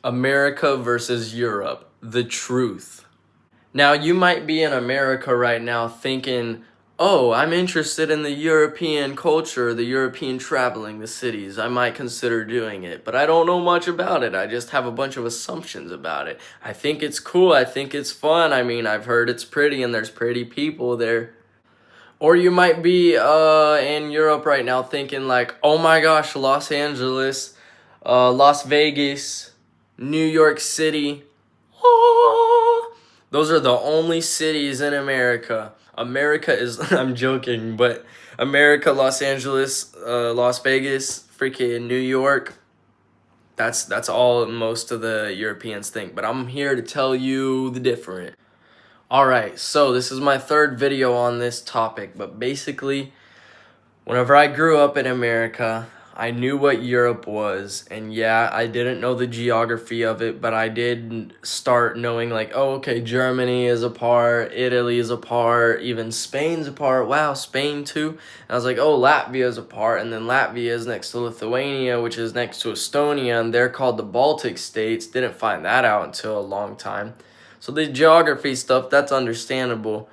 America versus Europe, the truth. Now, you might be in America right now thinking, oh, I'm interested in the European culture, the European traveling, the cities. I might consider doing it, but I don't know much about it. I just have a bunch of assumptions about it. I think it's cool. I think it's fun. I mean, I've heard it's pretty and there's pretty people there. Or you might be in Europe right now thinking like, oh my gosh, Los Angeles, Las Vegas, New York City. Oh, those are the only cities in America. America is, I'm joking, but America, Los Angeles, Las Vegas, freaking New York. That's all most of the Europeans think. But I'm here to tell you the different. Alright, so this is my third video on this topic, but basically, whenever I grew up in America, I knew what Europe was, and yeah, I didn't know the geography of it, but I did start knowing like, oh, okay, Germany is a part, Italy is a part, even Spain's a part, wow, Spain too. And I was like, oh, Latvia is a part, and then Latvia is next to Lithuania, which is next to Estonia, and they're called the Baltic states. Didn't find that out until a long time. So the geography stuff, that's understandable.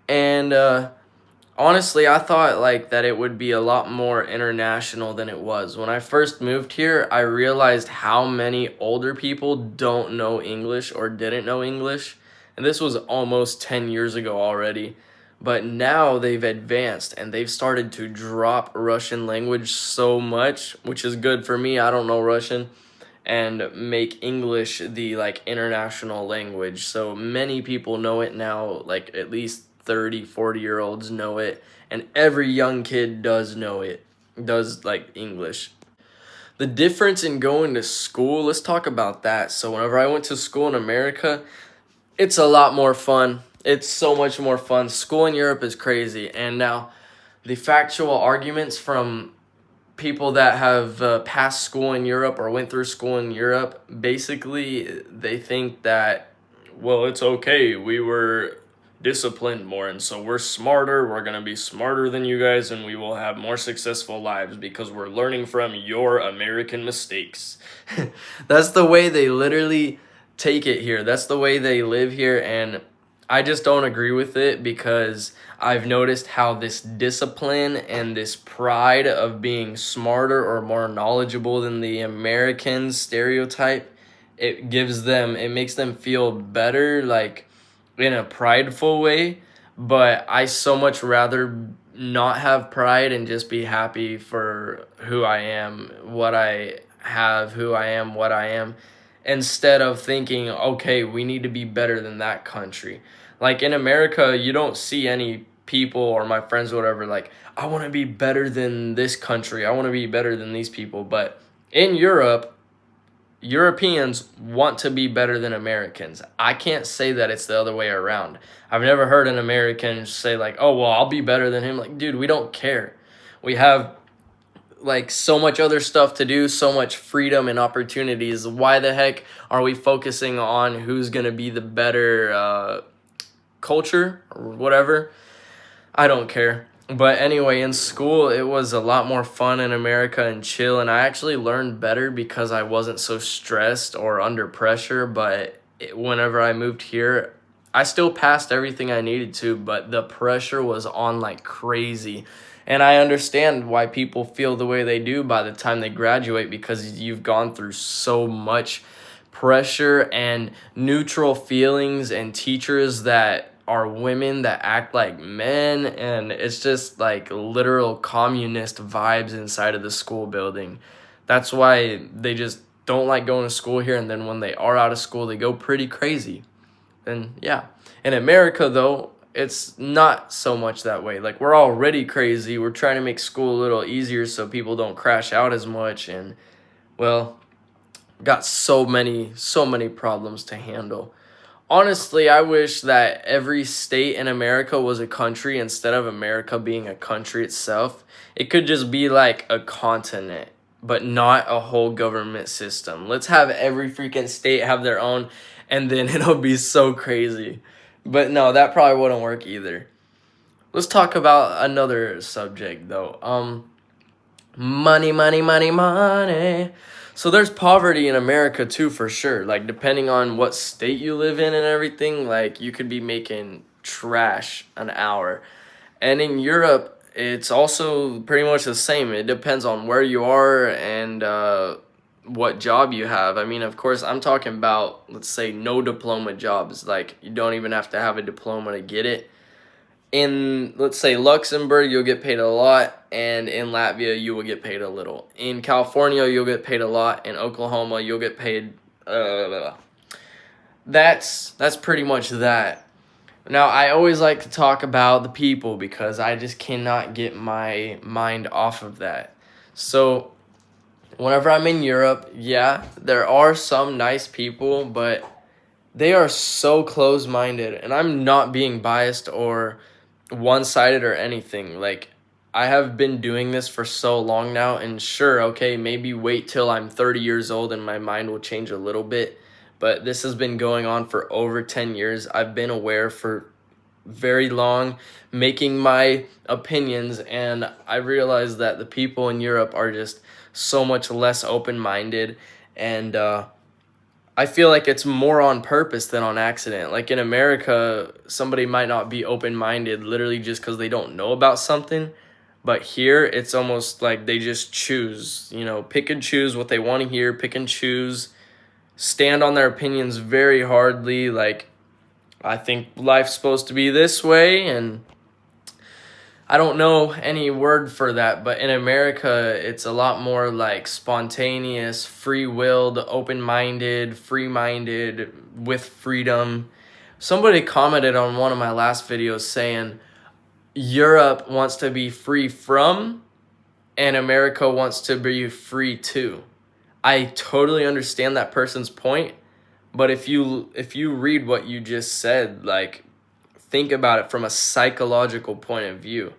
And honestly, I thought like that it would be a lot more international than it was. When I first moved here, I realized how many older people don't know English or didn't know English. And this was almost 10 years ago already. But now they've advanced and they've started to drop Russian language so much, which is good for me. I don't know Russian. And make English the like international language. So many people know it now, like at least 30, 40-year-olds know it, and every young kid does know it, does like English. The difference in going to school, let's talk about that. So whenever I went to school in America, it's a lot more fun. It's so much more fun. School in Europe is crazy. And now the factual arguments from people that have passed school in Europe or went through school in Europe, basically they think that, well, it's okay, we were disciplined more and so we're smarter, we're going to be smarter than you guys and we will have more successful lives because we're learning from your American mistakes. That's the way they literally take it here. That's the way they live here, and I just don't agree with it because I've noticed how this discipline and this pride of being smarter or more knowledgeable than the American stereotype, it makes them feel better, like in a prideful way. But I so much rather not have pride and just be happy for who I am, what I have, who I am, what I am, instead of thinking, okay, we need to be better than that country. Like in America, you don't see any people or my friends or whatever like, I want to be better than this country, I want to be better than these people. But in Europe, Europeans want to be better than Americans. I can't say that it's the other way around. I've never heard an American say like, oh, well, I'll be better than him. Like, dude, we don't care. We have like so much other stuff to do, so much freedom and opportunities. Why the heck are we focusing on who's going to be the better culture or whatever? I don't care. But anyway, in school, it was a lot more fun in America and chill, and I actually learned better because I wasn't so stressed or under pressure. But whenever I moved here, I still passed everything I needed to, but the pressure was on like crazy. And I understand why people feel the way they do by the time they graduate, because you've gone through so much pressure and neutral feelings and teachers that are women that act like men, and it's just like literal communist vibes inside of the school building. That's why they just don't like going to school here, and then when they are out of school, they go pretty crazy. And yeah, in America though, it's not so much that way. Like, we're already crazy. We're trying to make school a little easier so people don't crash out as much, and well, got so many problems to handle. Honestly, I wish that every state in America was a country instead of America being a country itself. It could just be like a continent, but not a whole government system. Let's have every freaking state have their own, and then it'll be so crazy. But no, that probably wouldn't work either. Let's talk about another subject though. Money, money, money, money. So there's poverty in America too, for sure. Like, depending on what state you live in and everything, like, you could be making trash an hour. And in Europe, it's also pretty much the same. It depends on where you are and what job you have. I mean, of course, I'm talking about, let's say, no diploma jobs. Like, you don't even have to have a diploma to get it. In, let's say, Luxembourg, you'll get paid a lot, and in Latvia, you will get paid a little. In California, you'll get paid a lot. In Oklahoma, you'll get paid. That's pretty much that. Now, I always like to talk about the people because I just cannot get my mind off of that. So, whenever I'm in Europe, yeah, there are some nice people, but they are so close-minded, and I'm not being biased or one-sided or anything. Like, I have been doing this for so long now, and sure, okay, maybe wait till I'm 30 years old and my mind will change a little bit, but this has been going on for over 10 years. I've been aware for very long, making my opinions, and I realized that the people in Europe are just so much less open-minded, and I feel like it's more on purpose than on accident. Like, in America, somebody might not be open-minded literally just because they don't know about something. But here, it's almost like they just choose, pick and choose what they want to hear, pick and choose, stand on their opinions very hardly. Like, I think life's supposed to be this way, and I don't know any word for that, but in America, it's a lot more like spontaneous, free-willed, open-minded, free-minded, with freedom. Somebody commented on one of my last videos saying, Europe wants to be free from, and America wants to be free to. I totally understand that person's point, but if you read what you just said, like, think about it from a psychological point of view.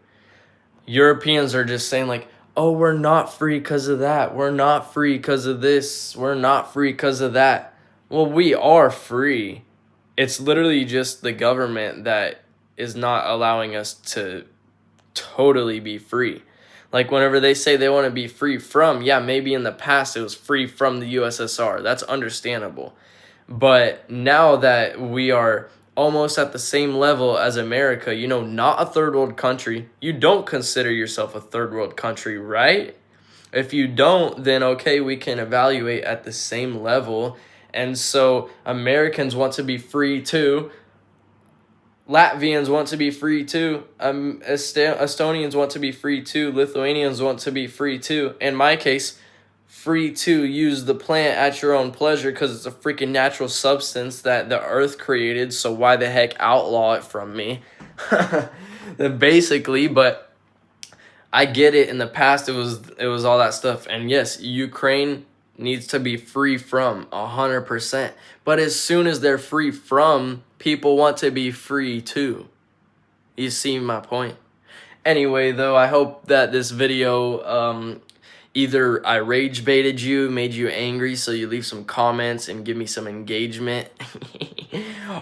Europeans are just saying, like, oh, we're not free because of that. We're not free because of this. We're not free because of that. Well, we are free. It's literally just the government that is not allowing us to totally be free. Like, whenever they say they want to be free from, yeah, maybe in the past it was free from the USSR. That's understandable. But now that we are almost at the same level as America, not a third world country, you don't consider yourself a third world country, right? If you don't, then okay, we can evaluate at the same level. And so Americans want to be free too. Latvians want to be free too. Estonians want to be free too. Lithuanians want to be free too. In my case, free to use the plant at your own pleasure because it's a freaking natural substance that the earth created, so why the heck outlaw it from me? Basically, but I get it. In the past, it was all that stuff, and yes, Ukraine needs to be free from 100%. But as soon as they're free from, people want to be free too. You see my point? Anyway, though, I hope that this video either I rage baited you, made you angry, so you leave some comments and give me some engagement,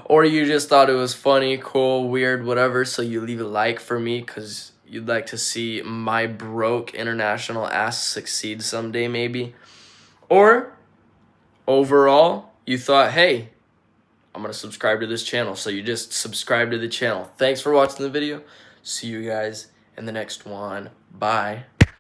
or you just thought it was funny, cool, weird, whatever, so you leave a like for me because you'd like to see my broke international ass succeed someday, maybe. Or overall, you thought, hey, I'm going to subscribe to this channel, so you just subscribe to the channel. Thanks for watching the video. See you guys in the next one. Bye.